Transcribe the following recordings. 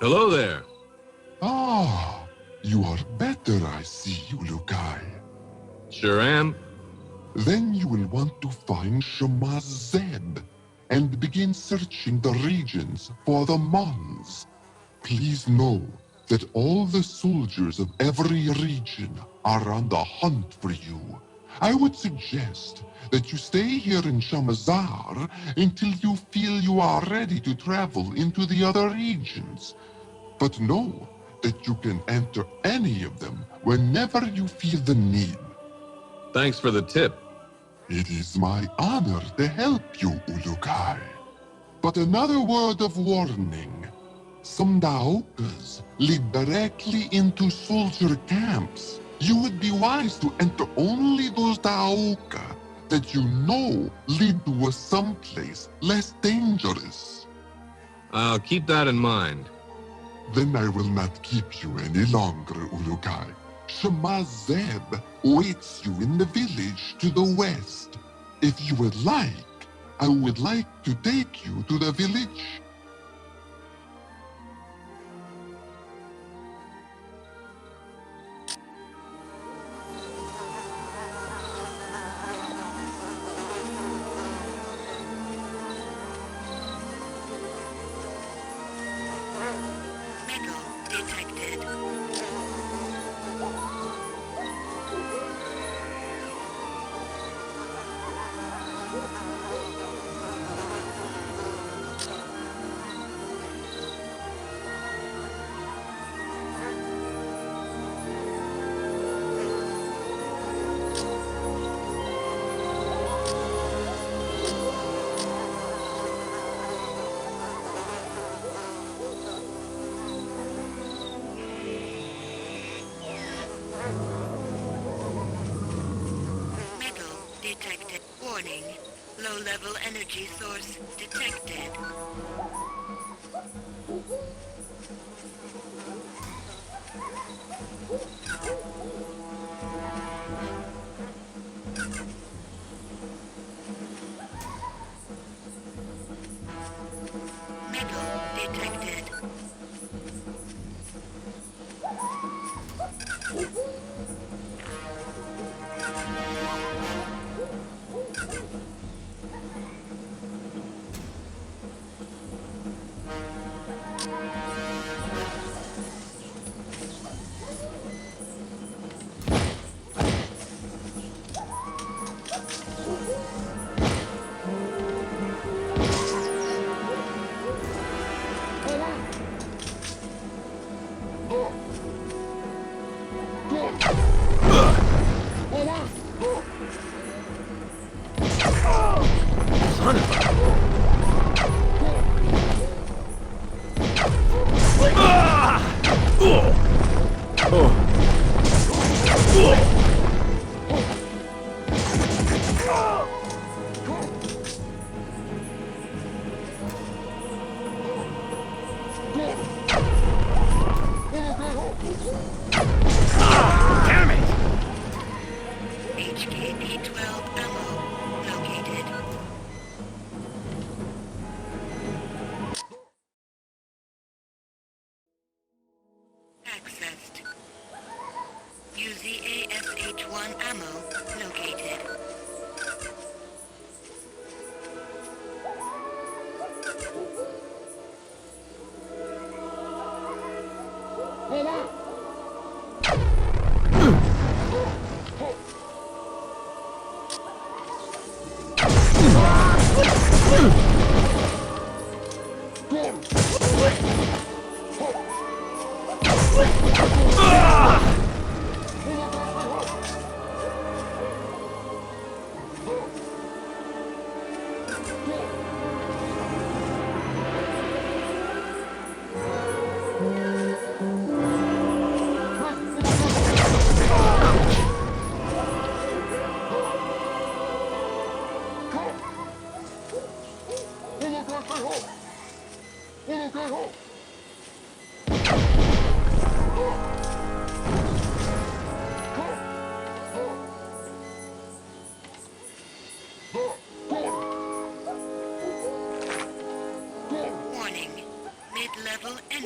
Hello there. Ah, you are better, I see, Ulukai. Sure am. Then you will want to find Shemaz Zeb and begin searching the regions for the Mons. Please know that all the soldiers of every region are on the hunt for you. I would suggest that you stay here in Shamazar until you feel you are ready to travel into the other regions. But know that you can enter any of them whenever you feel the need. Thanks for the tip. It is my honor to help you, Ulukai. But another word of warning. Some Daokas lead directly into soldier camps. You would be wise to enter only those Daoka that you know lead to a someplace less dangerous. I'll keep that in mind. Then I will not keep you any longer, Ulukai. Shemaz Zeb waits you in the village to the west. If you would like, I would like to take you to the village. Detected. Warning. Low-level energy source detected. Metal detected. Damn it! HKP-12 ammo located. Accessed. UZASH-1 ammo located.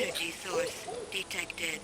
energy source detected.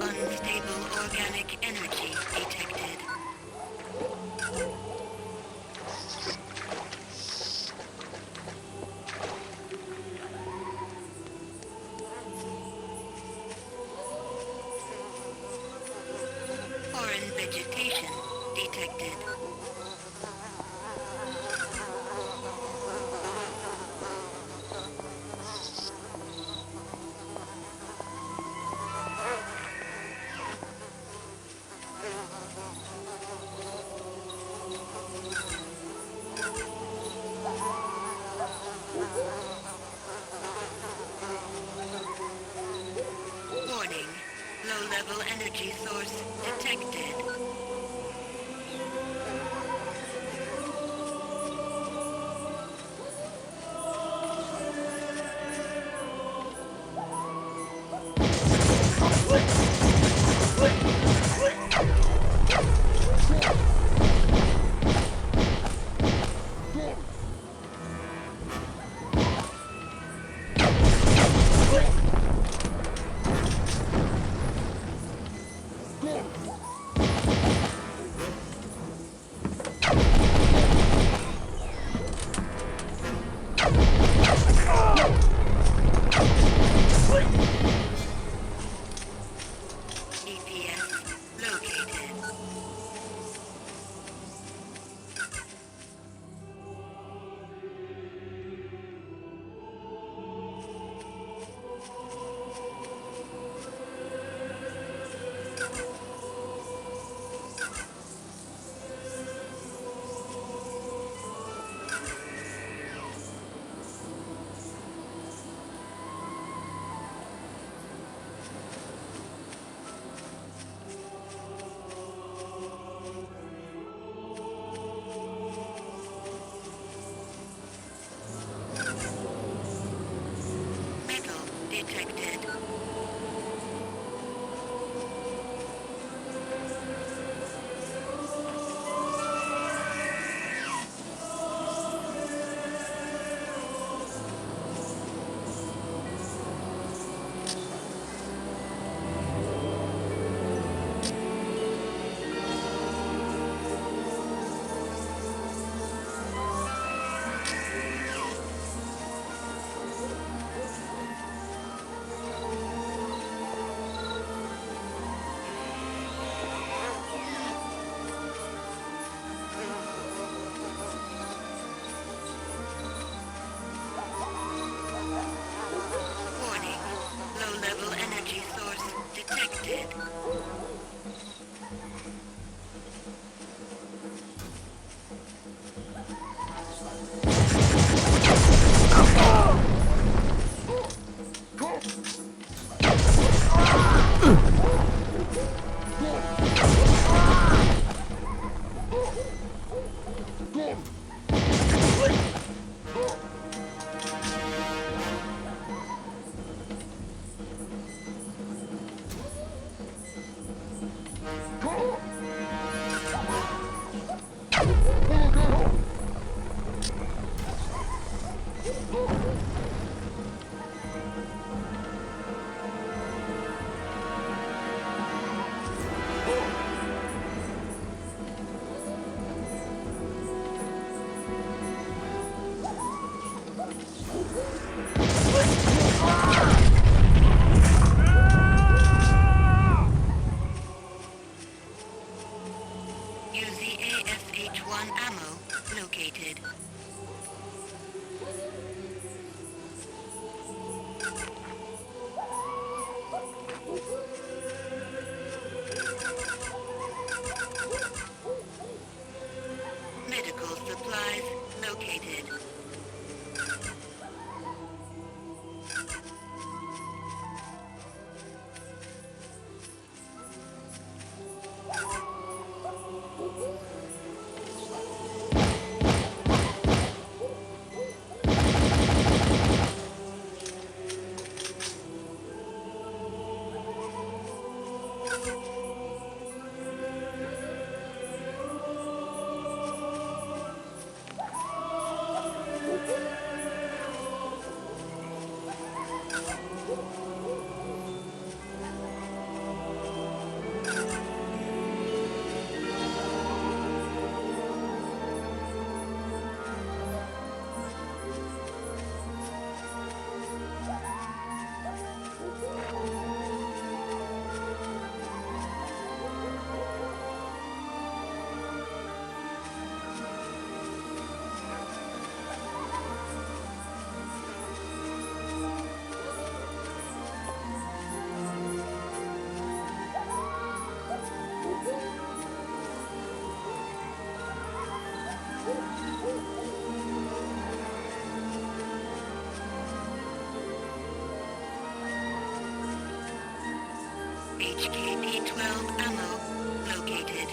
Unstable organic energy detected. Foreign vegetation detected. Warning, low-level energy source detected. EPS located. Metal detected. HKP-12 ammo located.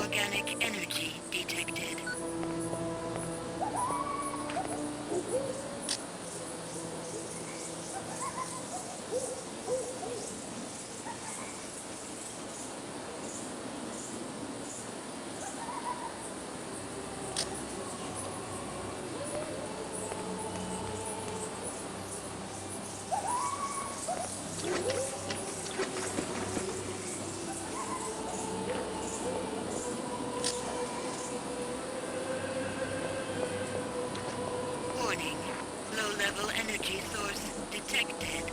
Organic energy detected. level energy source detected.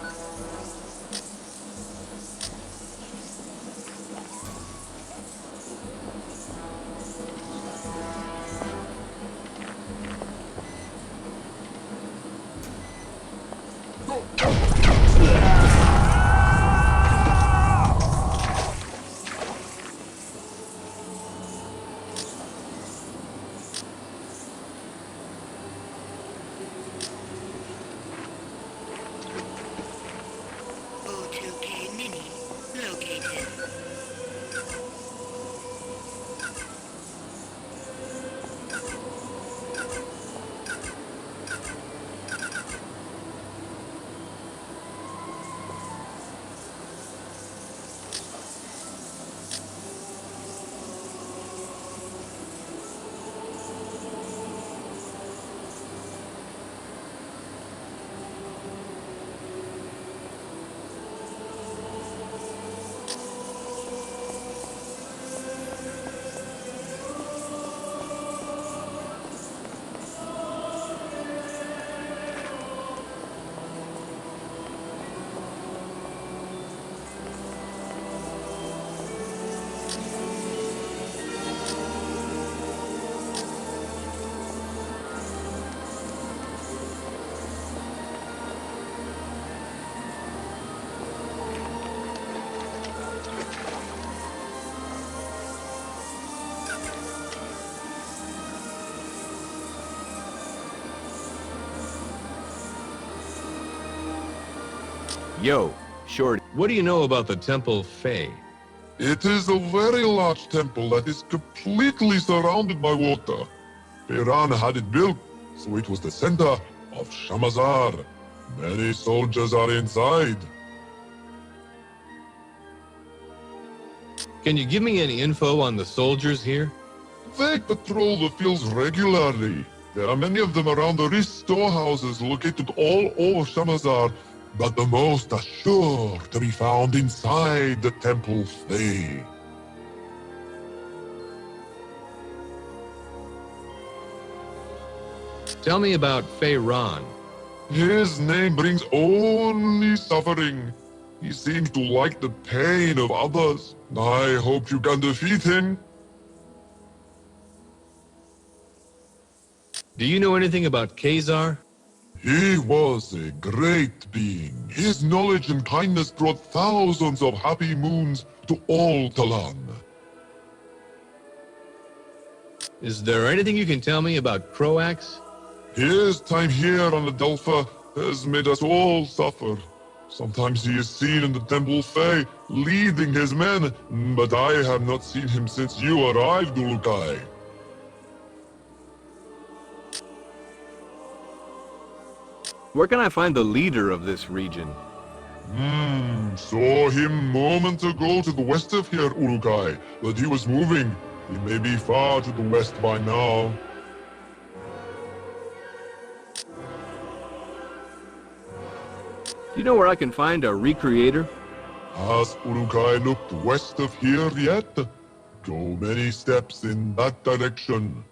O2K Mini located. Yo, Short, what do you know about the temple Fae? It is a very large temple that is completely surrounded by water. Iran had it built, so it was the center of Shamazar. Many soldiers are inside. Can you give me any info on the soldiers here? They patrol the fields regularly. There are many of them around the rich storehouses located all over Shamazar, but the most are sure to be found inside the temple Fae. Tell me about Ron. His name brings only suffering. He seems to like the pain of others. I hope you can defeat him. Do you know anything about Khazar? He was a great being. His knowledge and kindness brought thousands of happy moons to all Talan. Is there anything you can tell me about Croax? His time here on Adельфа has made us all suffer. Sometimes he is seen in the Temple Fae, leading his men, but I have not seen him since you arrived, Ulukai. Where can I find the leader of this region? Saw him moments ago to the west of here, Ulukai, but he was moving. He may be far to the west by now. Do you know where I can find a recreator? Has Ulukai looked west of here yet? Go many steps in that direction.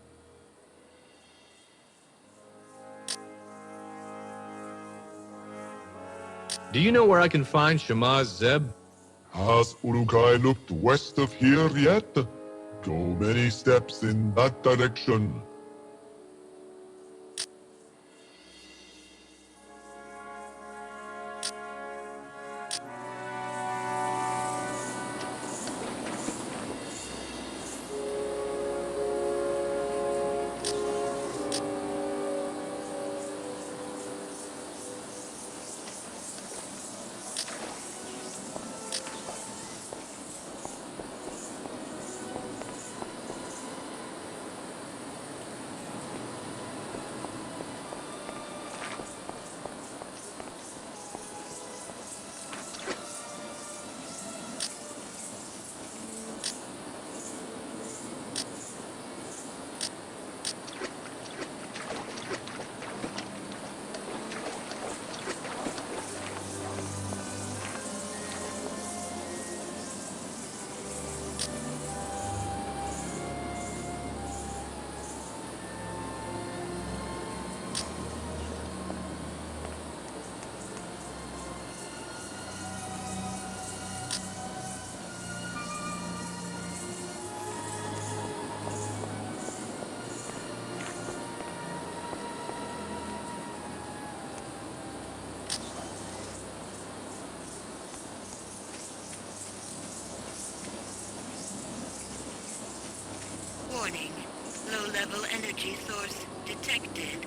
Do you know where I can find Shamaz Zeb? Has Ulukai looked west of here yet? Go many steps in that direction. Low-level energy source detected.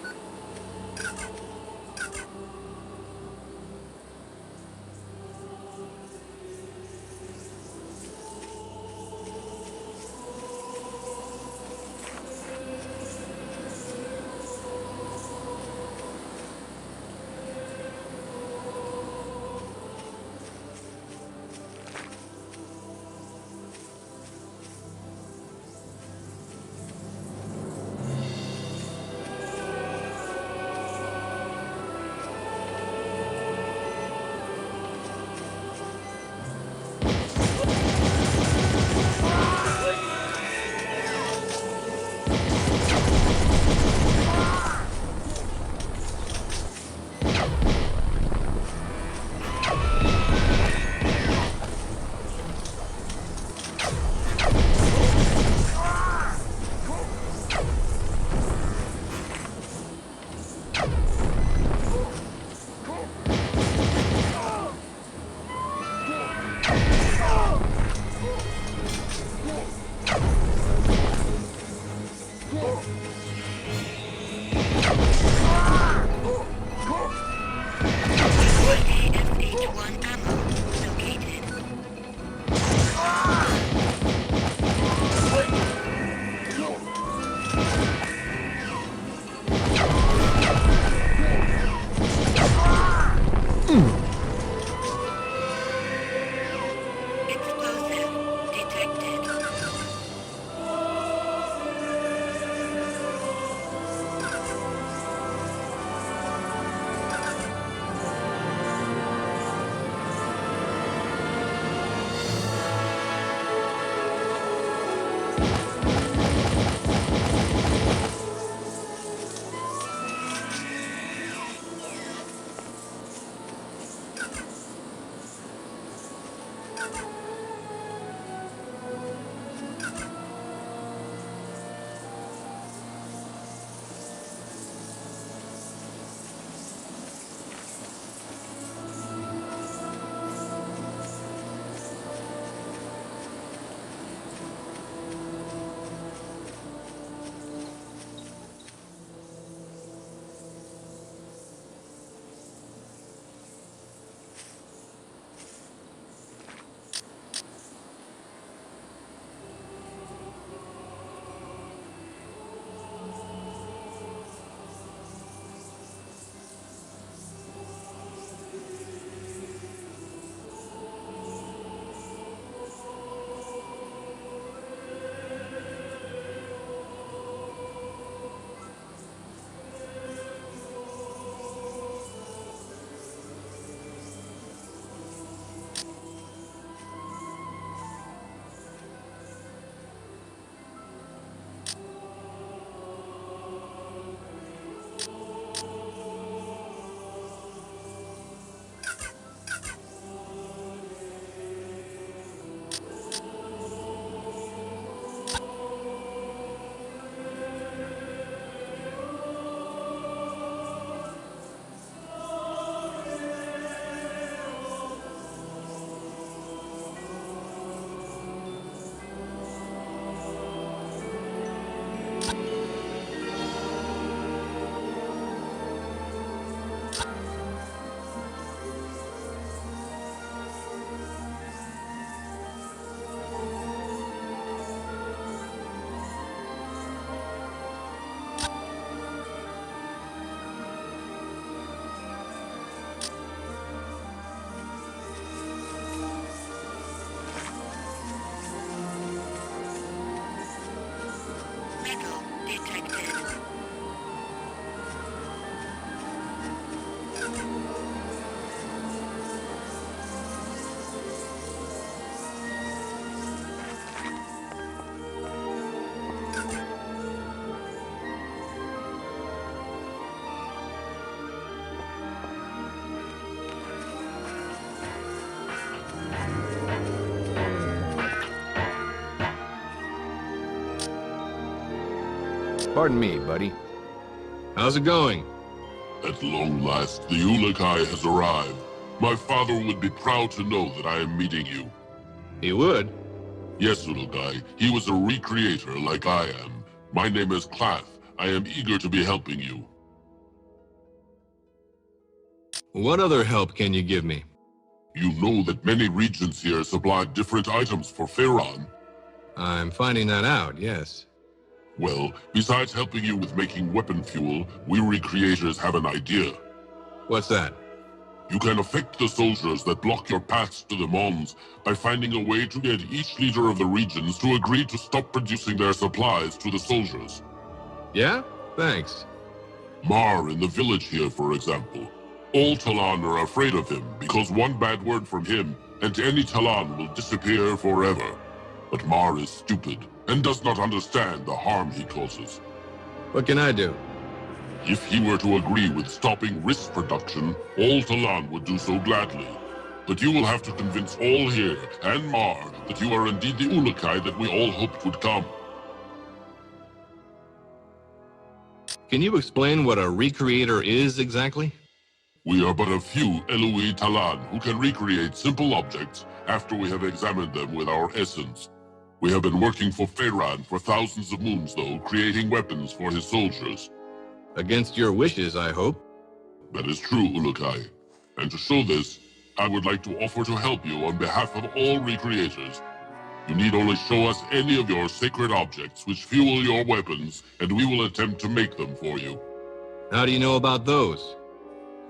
Pardon me, buddy. How's it going? At long last, the Ulakai has arrived. My father would be proud to know that I am meeting you. He would? Yes, Ulakai. He was a recreator like I am. My name is Klath. I am eager to be helping you. What other help can you give me? You know that many regions here supply different items for Pharaon. I'm finding that out, yes. Well, besides helping you with making weapon fuel, we recreators have an idea. What's that? You can affect the soldiers that block your paths to the Mons by finding a way to get each leader of the regions to agree to stop producing their supplies to the soldiers. Yeah? Thanks. Mar in the village here, for example. All Talan are afraid of him because one bad word from him and any Talan will disappear forever. But Mar is stupid and does not understand the harm he causes. What can I do? If he were to agree with stopping risk production, all Talan would do so gladly. But you will have to convince all here and Mar that you are indeed the Ulukai that we all hoped would come. Can you explain what a recreator is exactly? We are but a few Eloi Talan who can recreate simple objects after we have examined them with our essence. We have been working for Pharaon for thousands of moons, though, creating weapons for his soldiers. Against your wishes, I hope. That is true, Ulukai. And to show this, I would like to offer to help you on behalf of all recreators. You need only show us any of your sacred objects which fuel your weapons, and we will attempt to make them for you. How do you know about those?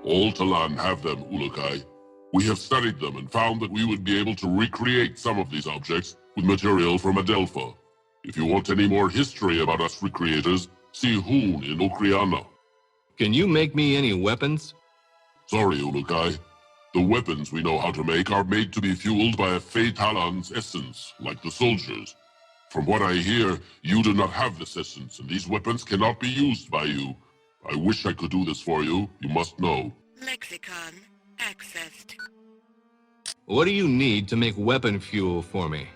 All Talan have them, Ulukai. We have studied them and found that we would be able to recreate some of these objects with material from Adельфа. If you want any more history about us recreators, see Hoon in Okriana. Can you make me any weapons? Sorry, Ulukai. The weapons we know how to make are made to be fueled by a Fey Talan's essence, like the soldiers. From what I hear, you do not have this essence, and these weapons cannot be used by you. I wish I could do this for you, you must know. Lexicon accessed. What do you need to make weapon fuel for me?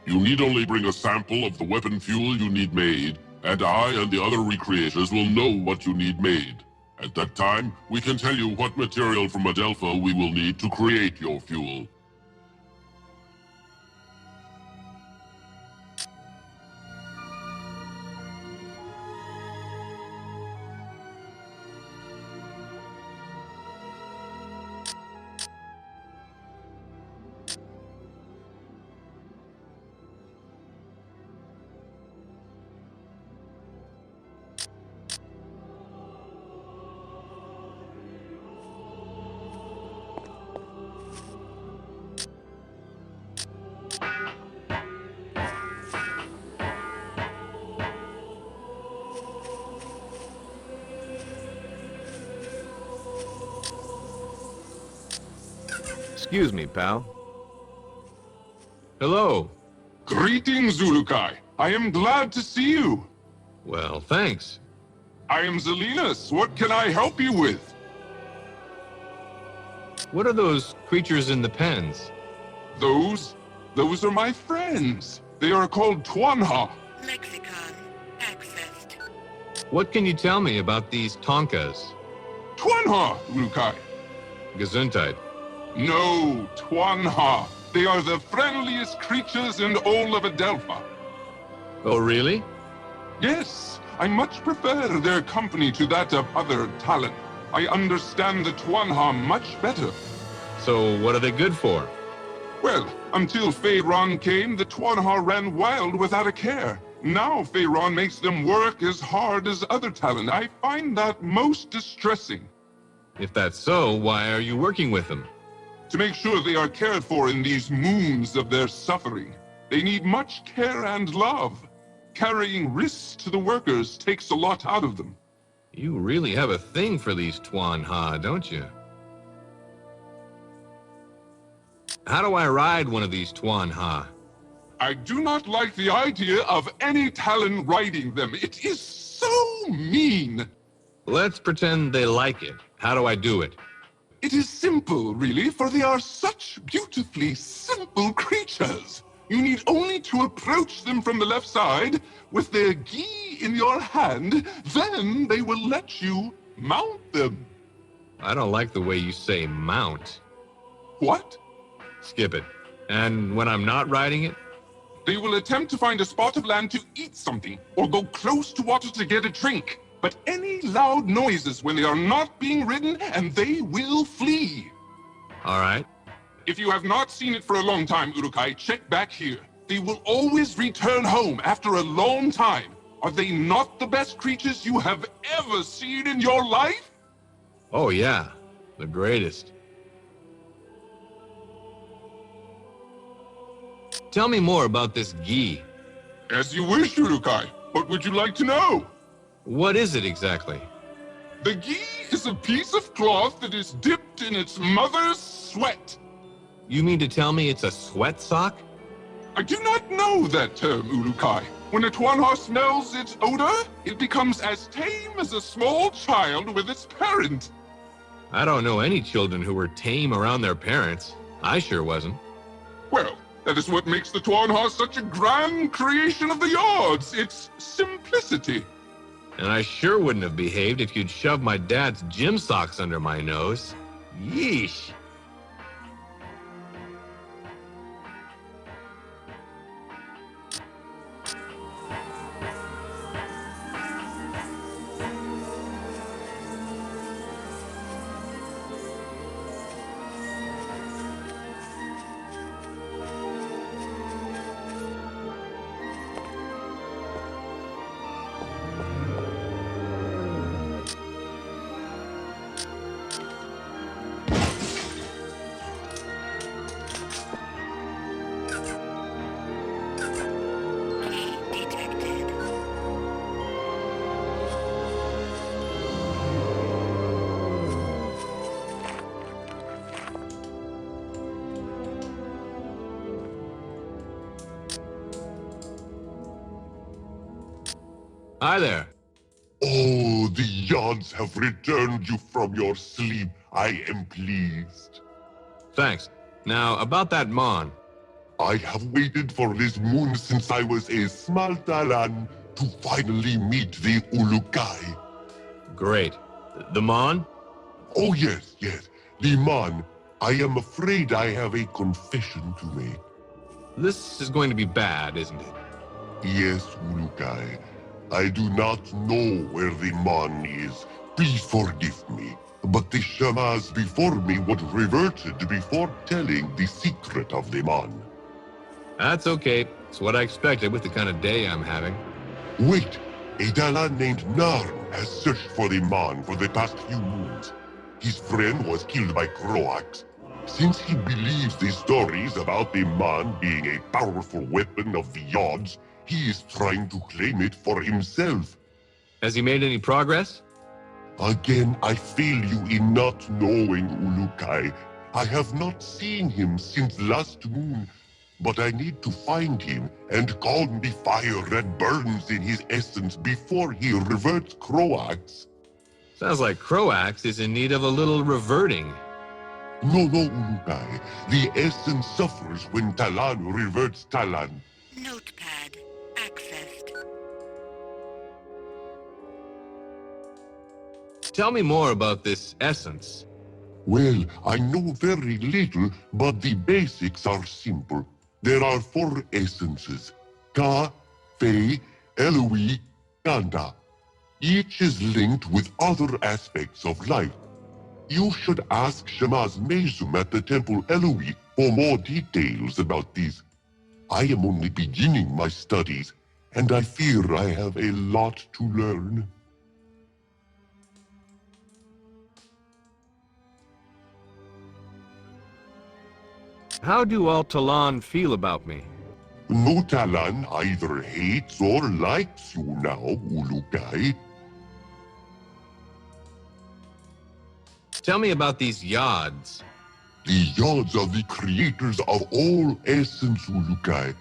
You need only bring a sample of the weapon fuel you need made, and I and the other recreators will know what you need made. At that time, we can tell you what material from Adельфа we will need to create your fuel. Excuse me, pal. Hello. Greetings, Ulukai. I am glad to see you. Well, thanks. I am Zelinus. What can I help you with? What are those creatures in the pens? Those are my friends. They are called Twanha. Lexicon accessed. What can you tell me about these Tonkas? Twanha, Ulukai. Gesundheit. No, Twanha. They are the friendliest creatures in all of Adельфа. Oh, really? Yes, I much prefer their company to that of other Talon. I understand the Twanha much better. So what are they good for? Well, until Pharaon came, the Twanha ran wild without a care. Now Pharaon makes them work as hard as other Talon. I find that most distressing. If that's so, why are you working with them? To make sure they are cared for in these moons of their suffering. They need much care and love. Carrying risks to the workers takes a lot out of them. You really have a thing for these Twanha, don't you? How do I ride one of these Twanha? I do not like the idea of any Talon riding them. It is so mean. Let's pretend they like it. How do I do it? It is simple, really, for they are such beautifully simple creatures. You need only to approach them from the left side with their gi in your hand, then they will let you mount them. I don't like the way you say mount. What? Skip it. And when I'm not riding it? They will attempt to find a spot of land to eat something, or go close to water to get a drink. But any loud noises when they are not being ridden, and they will flee. All right. If you have not seen it for a long time, Urukai, check back here. They will always return home after a long time. Are they not the best creatures you have ever seen in your life? Oh, yeah. The greatest. Tell me more about this gi. As you wish, Urukai. What would you like to know? What is it exactly? The gi is a piece of cloth that is dipped in its mother's sweat. You mean to tell me it's a sweat sock? I do not know that term, Urukai. When a Tuanha smells its odor, it becomes as tame as a small child with its parent. I don't know any children who were tame around their parents. I sure wasn't. Well, that is what makes the Tuanha such a grand creation of the yards. Its simplicity. And I sure wouldn't have behaved if you'd shoved my dad's gym socks under my nose. Yeesh. Detected. Hi there. Oh, the yards have returned you from your sleep. I am pleased. Thanks. Now, about that Mon. I have waited for this moon since I was a small talan to finally meet the Ulukai. Great. The Mon? Oh, yes, the man. I am afraid I have a confession to make. This is going to be bad, isn't it? Yes, Ulukai. I do not know where the man is. Please forgive me. But the shamas before me would reverted before telling the secret of the man. That's okay. It's what I expected with the kind of day I'm having. Wait, a Dalan named Narn has searched for the man for the past few moons. His friend was killed by Croax. Since he believes the stories about the man being a powerful weapon of the yards, he is trying to claim it for himself. Has he made any progress? Again, I fail you in not knowing Ulukai. I have not seen him since last moon, but I need to find him and calm the fire that burns in his essence before he reverts Croax. Sounds like Croax is in need of a little reverting. No, Ulukai. The essence suffers when Talan reverts Talan. Notepad accessed. Tell me more about this essence. Well, I know very little, but the basics are simple. There are 4 essences: Ka, Fei, Eloi, Kanda. Each is linked with other aspects of life. You should ask Shemaz Mezum at the Temple Eloi for more details about these. I am only beginning my studies, and I fear I have a lot to learn. How do all Talan feel about me? No Talan either hates or likes you now, Ulukai. Tell me about these Yods. The yards are the creators of all essence, Ulukai.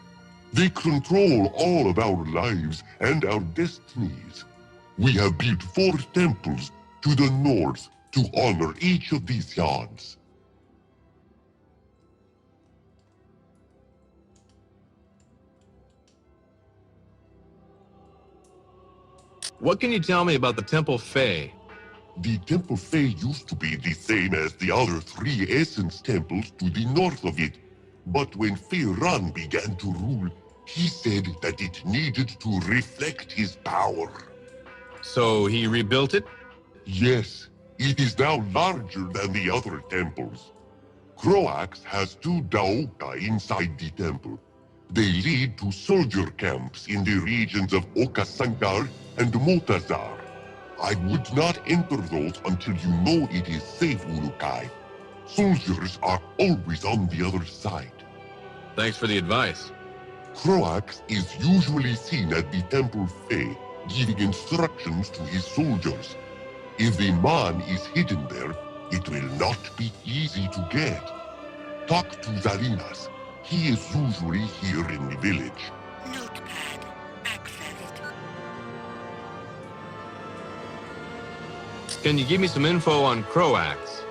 They control all of our lives and our destinies. We have built 4 temples to the north to honor each of these yards. What can you tell me about the Temple Fei? The Temple Fei used to be the same as the other 3 essence temples to the north of it. But when Fei Ran began to rule, He said that it needed to reflect his power. So he rebuilt it? Yes, it is now larger than the other temples. Croax has 2 Daoka inside the temple. They lead to soldier camps in the regions of Okasankar and Motazar. I would not enter those until you know it is safe, Urukai. Soldiers are always on the other side. Thanks for the advice. Croax is usually seen at the Temple Fey, giving instructions to his soldiers. If the man is hidden there, it will not be easy to get. Talk to Zalinas. He is usually here in the village. Notepad accessed. Can you give me some info on Croax?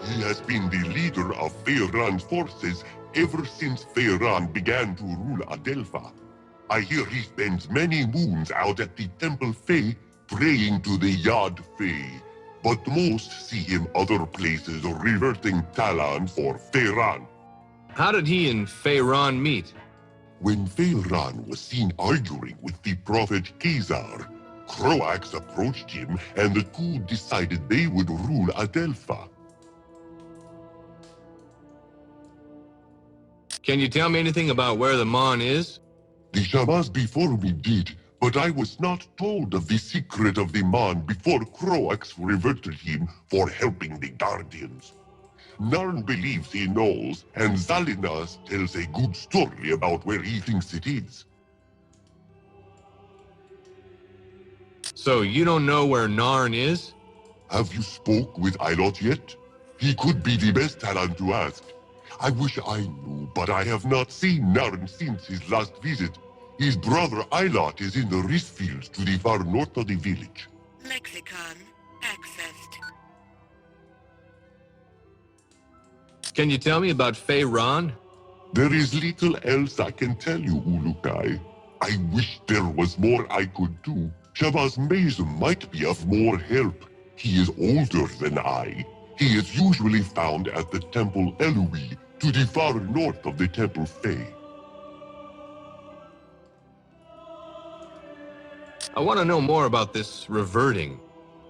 He has been the leader of Feyran's forces ever since Feyran began to rule Adельфа. I hear he spends many moons out at the Temple Fey praying to the Yad Fey, but most see him other places reverting talans for Feyran. How did he and Feyran meet? When Feyran was seen arguing with the prophet Khazar, Croax approached him and the two decided they would rule Adельфа. Can you tell me anything about where the Mon is? The Shamas before me did, but I was not told of the secret of the man before Croax reverted him for helping the Guardians. Narn believes he knows, and Zalinas tells a good story about where he thinks it is. So you don't know where Narn is? Have you spoke with Ilot yet? He could be the best talent to ask. I wish I knew, but I have not seen Narn since his last visit. His brother Ilot is in the rice fields to the far north of the village. Lexicon accessed. Can you tell me about Feyran? There is little else I can tell you, Ulukai. I wish there was more I could do. Shabazz Mason might be of more help. He is older than I. He is usually found at the Temple Elui, to the far north of the Temple Fey. I want to know more about this reverting.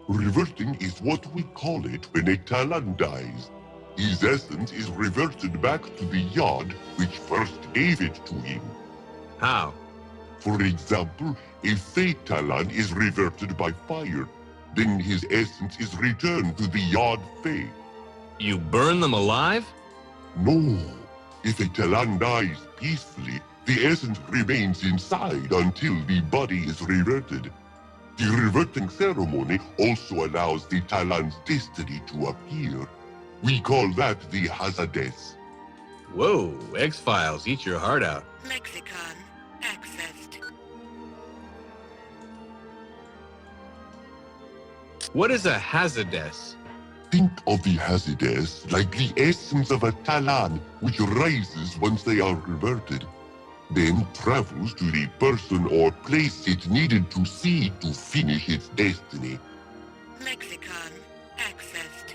Reverting is what we call it when a Talan dies. His essence is reverted back to the Yad which first gave it to him. How? For example, a Fey Talan is reverted by fire. Then his essence is returned to the Yad Fey. You burn them alive? No. If a Talan dies peacefully, the essence remains inside until the body is reverted. The reverting ceremony also allows the Talan's destiny to appear. We call that the Hazades. Whoa, X-Files, eat your heart out. Lexicon accessed. What is a Hazades? Think of the Hazades like the essence of a Talan which rises once they are reverted, then travels to the person or place it needed to see to finish its destiny. Lexicon accessed.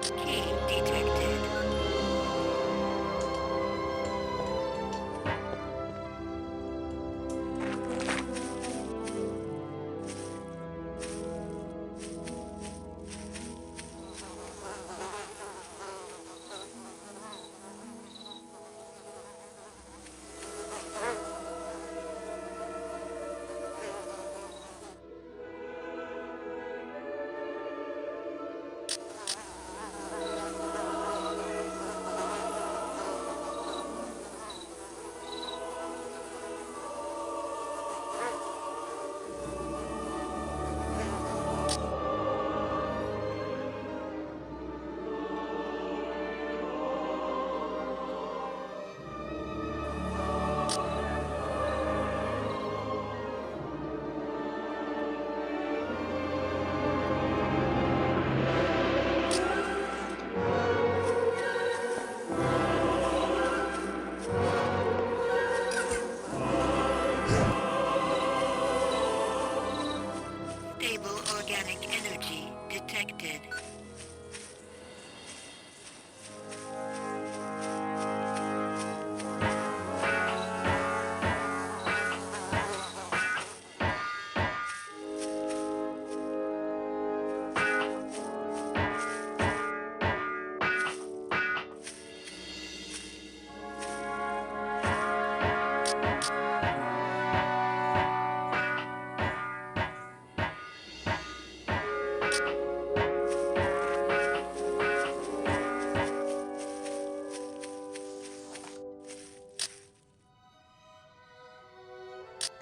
Key detected.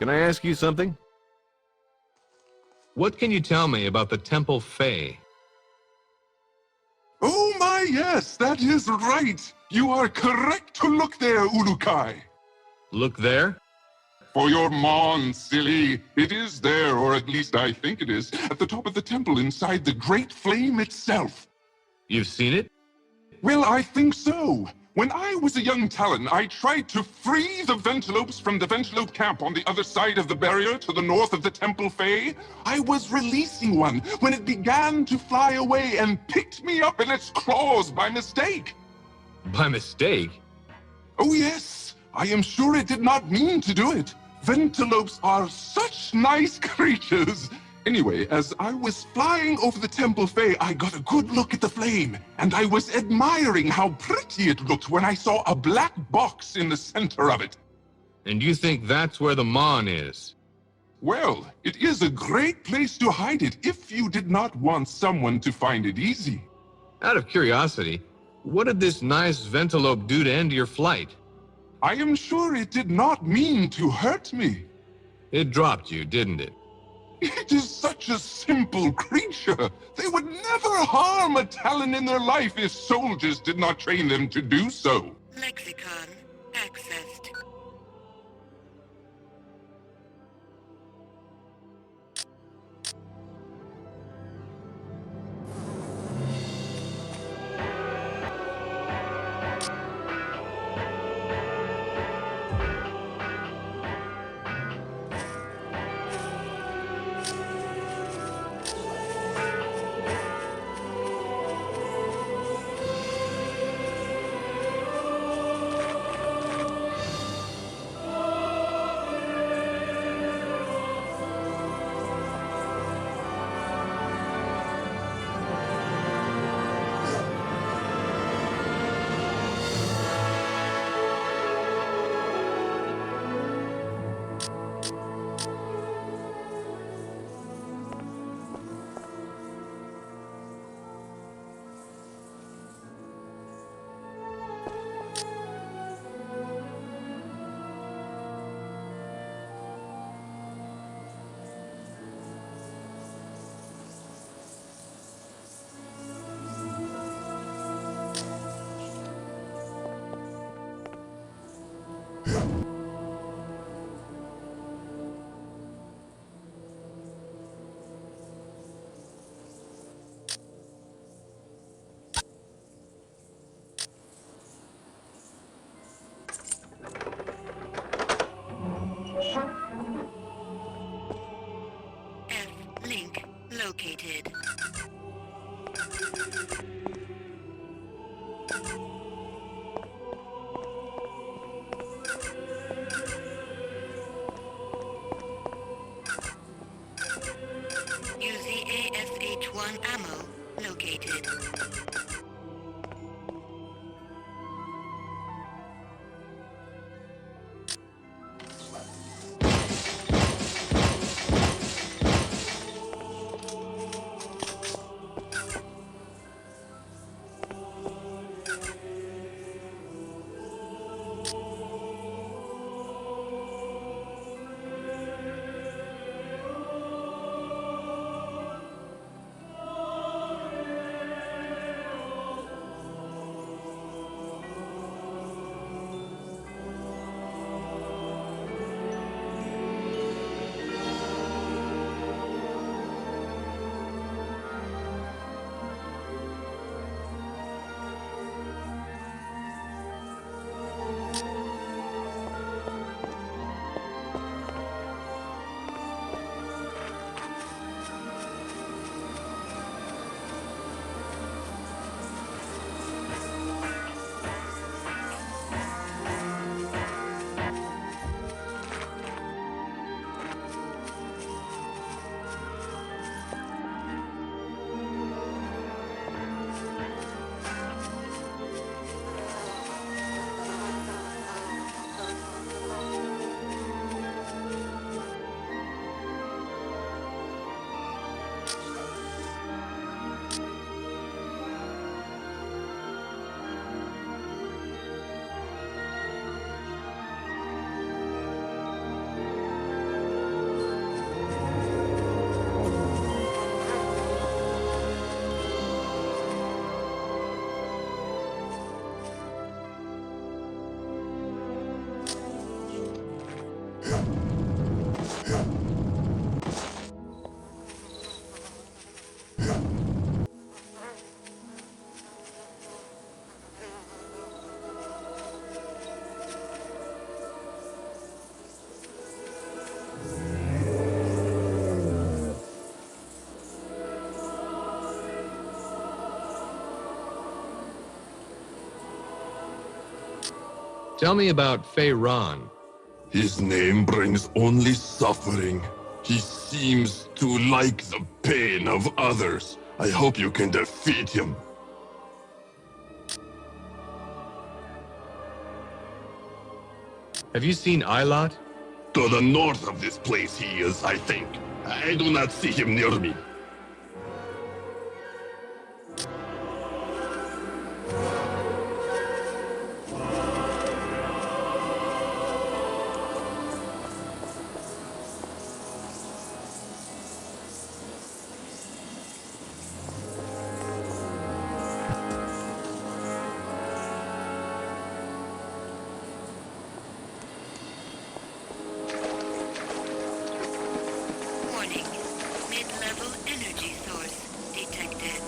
Can I ask you something? What can you tell me about the Temple Fae? Oh my, yes, that is right. You are correct to look there, Urukai. Look there? For your mon, silly. It is there, or at least I think it is, at the top of the temple inside the Great Flame itself. You've seen it? Well, I think so. When I was a young Talon, I tried to free the Ventilopes from the Ventilope camp on the other side of the barrier to the north of the Temple Fae. I was releasing one when it began to fly away and picked me up in its claws by mistake. By mistake? Oh yes, I am sure it did not mean to do it. Ventilopes are such nice creatures. Anyway, as I was flying over the Temple Fae, I got a good look at the flame, and I was admiring how pretty it looked when I saw a black box in the center of it. And you think that's where the Mon is? Well, it is a great place to hide it if you did not want someone to find it easy. Out of curiosity, what did this nice Ventilope do to end your flight? I am sure it did not mean to hurt me. It dropped you, didn't it? It is such a simple creature. They would never harm a Talon in their life if soldiers did not train them to do so. Lexicon accessed. Link located. UZASH-1 ammo located. Tell me about Fei Ron. His name brings only suffering. He seems to like the pain of others. I hope you can defeat him. Have you seen Ilot? To the north of this place he is, I think. I do not see him near me. Warning. Mid-level energy source detected.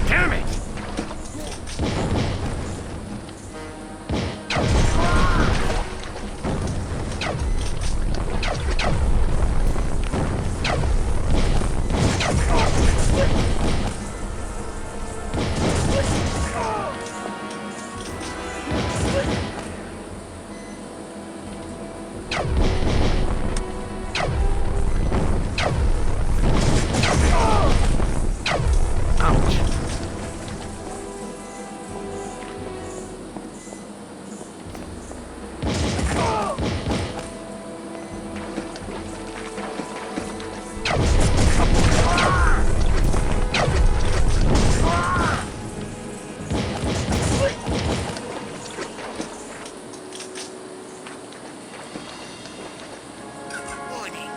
Damn it! Warning.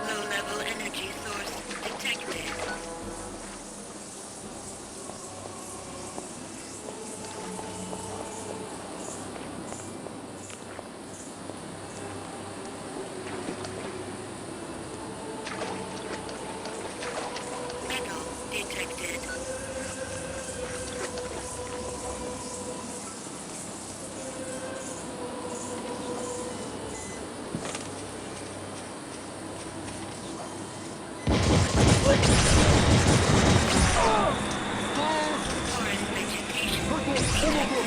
Low-level energy source detected. Metal detected. Foreign vegetation detected.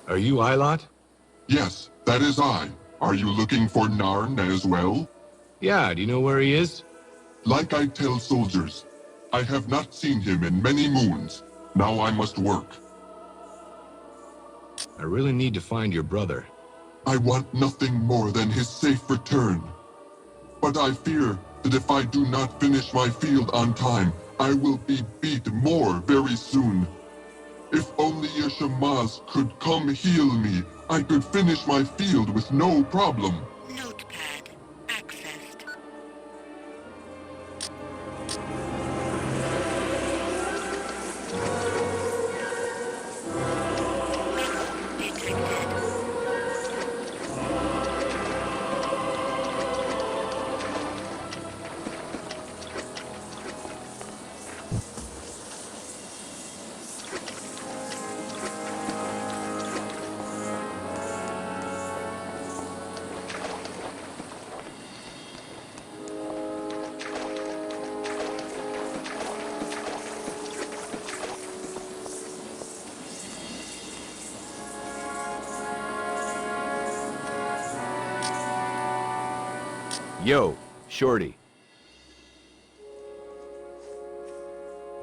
Are you Ilot? Yes, that is I. Are you looking for Narn as well? Yeah, do you know where he is? Like I tell soldiers, I have not seen him in many moons. Now I must work. I really need to find your brother. I want nothing more than his safe return. But I fear that if I do not finish my field on time, I will be beat more very soon. If only Yeshamaz could come heal me, I could finish my field with no problem. Notepad accessed. Metal detected. Yo, Shorty.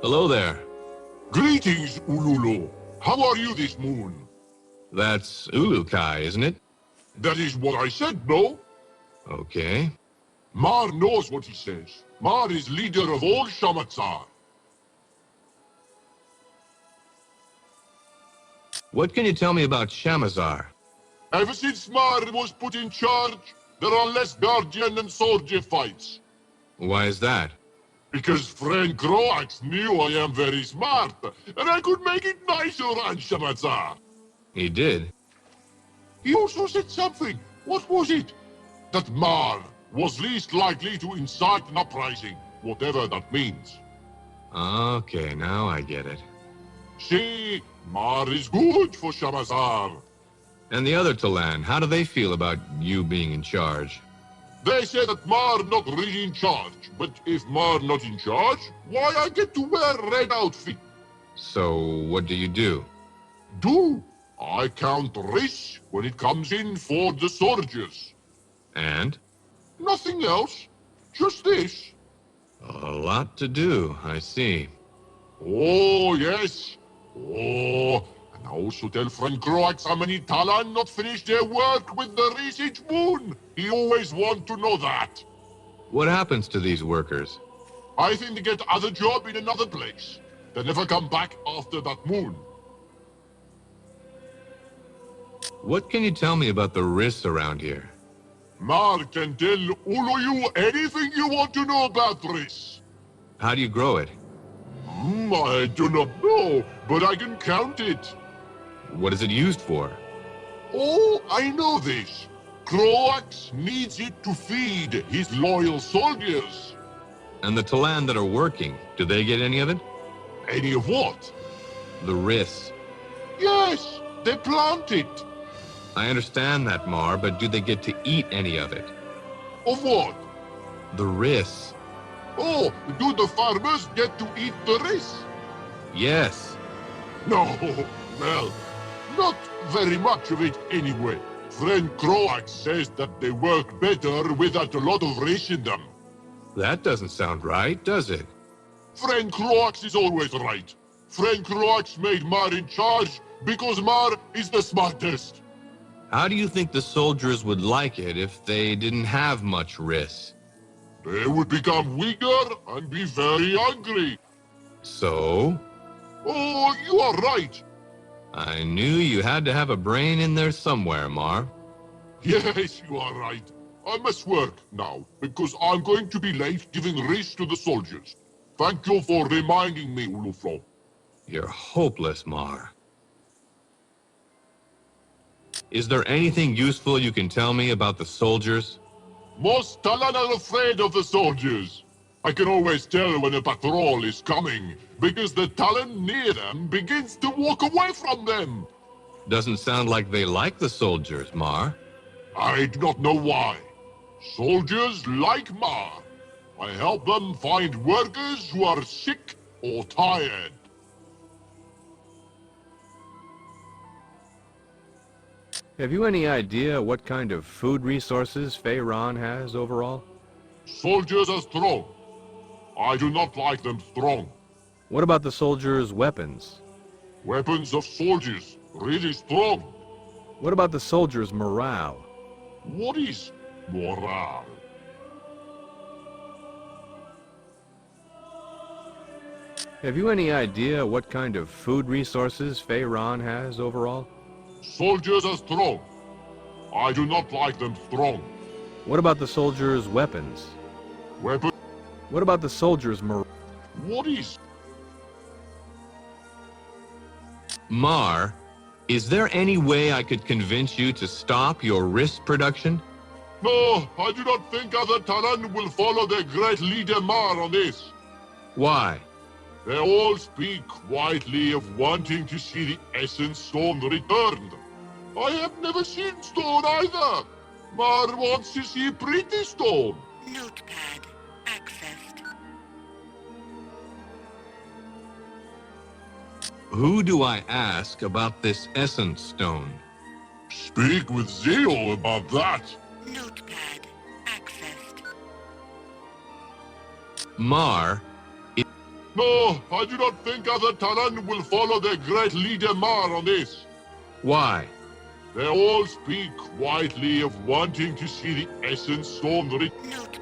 Hello there. Greetings, Ululu. How are you this moon? That's Ulukai, isn't it? That is what I said, no? Okay. Mar knows what he says. Mar is leader of all Shamatzar. What can you tell me about Shamazar? Ever since Mar was put in charge, there are less Guardian and Soldier fights. Why is that? Because friend Croax knew I am very smart, and I could make it nicer on Shamatzar. He did. He also said something. What was it? That Mar was least likely to incite an uprising, whatever that means. Okay, now I get it. See, Mar is good for Shamazar. And the other Talan, how do they feel about you being in charge? They say that Mar not really in charge, but if Mar not in charge, why I get to wear red outfit? So, what do you do? Do I count risk when it comes in for the soldiers? And? Nothing else, just this. A lot to do, I see. Oh, yes. Oh, and I also tell friend Croax how many Talan not finished their work with the research moon. He always want to know that. What happens to these workers? I think they get other job in another place. They never come back after that moon. What can you tell me about the risks around here? Mar can tell all of you anything you want to know about this. How do you grow it? I do not know, but I can count it. What is it used for? Oh, I know this. Croax needs it to feed his loyal soldiers. And the Talan that are working, do they get any of it? Any of what? The risks. Yes, they plant it. I understand that, Mar, but do they get to eat any of it? Of what? The risks. Oh, do the farmers get to eat the rice? Yes. No, well, not very much of it anyway. Friend Croax says that they work better without a lot of rice in them. That doesn't sound right, does it? Friend Croax is always right. Friend Croax made Mar in charge because Mar is the smartest. How do you think the soldiers would like it if they didn't have much risk? They would become weaker and be very angry. So? Oh, you are right. I knew you had to have a brain in there somewhere, Mar. Yes, you are right. I must work now, because I'm going to be late giving rice to the soldiers. Thank you for reminding me, Uluflo. You're hopeless, Mar. Is there anything useful you can tell me about the soldiers? Most Talan are afraid of the soldiers. I can always tell when a patrol is coming, because the Talan near them begins to walk away from them. Doesn't sound like they like the soldiers, Mar. I do not know why. Soldiers like Mar. I help them find workers who are sick or tired. Have you any idea what kind of food resources Feyron has overall? Soldiers are strong. I do not like them strong. What about the soldiers' weapons? Weapons of soldiers, really strong. What about the soldiers' morale? What is morale? Have you any idea what kind of food resources Feyron has overall? Soldiers are strong. I do not like them strong. What about the soldiers' weapons? Weapon. What about the soldiers' morale? What is? Mar, is there any way I could convince you to stop your wrist production? No, I do not think other Talan will follow their great leader Mar on this. Why? They all speak quietly of wanting to see the Essence Stone returned. I have never seen stone either. Mar wants to see pretty stone. Notepad accessed. Who do I ask about this Essence Stone? Speak with Zeo about that. Notepad accessed. Mar, No, I do not think other Talan will follow their great leader Mar on this. why? They all speak quietly of wanting to see the Essence Stone returned. Notepad